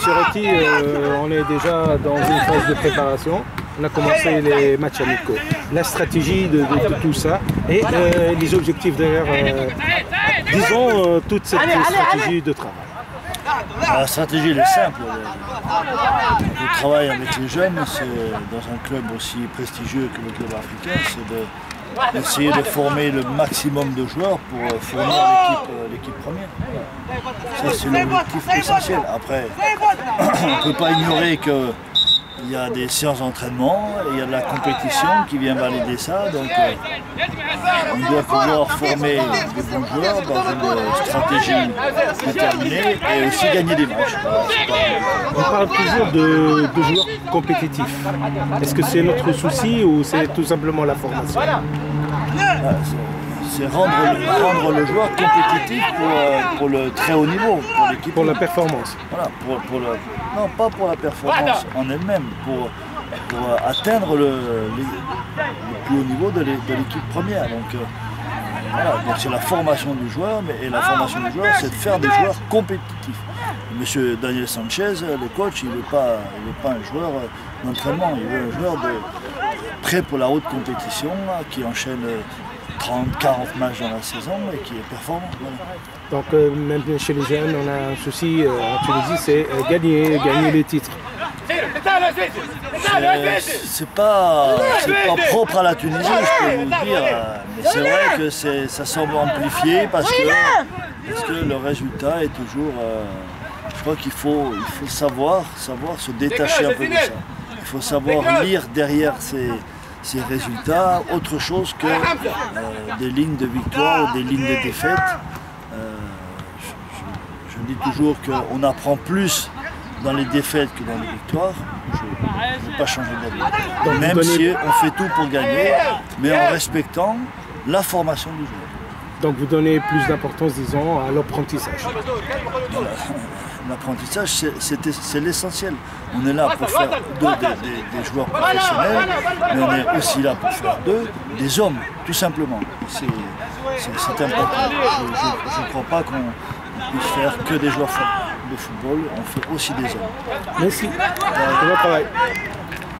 Cerotti, on est déjà dans une phase de préparation. On a commencé les matchs amicaux. La stratégie de tout ça et les objectifs derrière, disons, toute cette stratégie de travail. La stratégie elle est simple. Le travail avec les jeunes, c'est dans un club aussi prestigieux que le club africain, c'est d'essayer de former le maximum de joueurs pour fournir l'équipe première. Ça c'est l'objectif essentiel. Après, on ne peut pas ignorer qu'il y a des séances d'entraînement, il y a de la compétition qui vient valider ça. Donc on doit pouvoir former des bons joueurs dans une stratégie déterminée et aussi gagner des matchs. On parle toujours de joueurs compétitifs. Est-ce que c'est notre souci ou c'est tout simplement la formation? C'est rendre le joueur compétitif pour le très haut niveau, pour l'équipe. Pour la performance. Voilà, non, pas pour la performance en elle-même, pour atteindre le plus haut niveau de l'équipe première. Donc, voilà, donc c'est la formation du joueur, et la formation du joueur, c'est de faire des joueurs compétitifs. Monsieur Daniel Sanchez, le coach, il ne veut pas un joueur d'entraînement, il veut un joueur prêt pour la haute compétition, qui enchaîne 30, 40 matchs dans la saison et qui est performant. Voilà. Donc même chez les jeunes, on a un souci en Tunisie, c'est gagner les titres. C'est pas propre à la Tunisie, je peux vous le dire, mais c'est vrai que ça semble amplifié parce que le résultat est toujours... je crois qu'il faut savoir se détacher un peu de ça. Il faut savoir lire derrière ces résultats autre chose que des lignes de victoire ou des lignes de défaite. Je dis toujours qu'on apprend plus dans les défaites que dans les victoires. Je ne veux pas changer d'avis. Même si on fait tout pour gagner, mais en respectant la formation du joueur. Donc vous donnez plus d'importance, disons, à l'apprentissage. Voilà. L'apprentissage, c'est l'essentiel. On est là pour faire des joueurs professionnels, mais on est aussi là pour faire des hommes, tout simplement. C'est important. Je ne crois pas qu'on puisse faire que des joueurs de football, on fait aussi des hommes. Merci. Bon travail.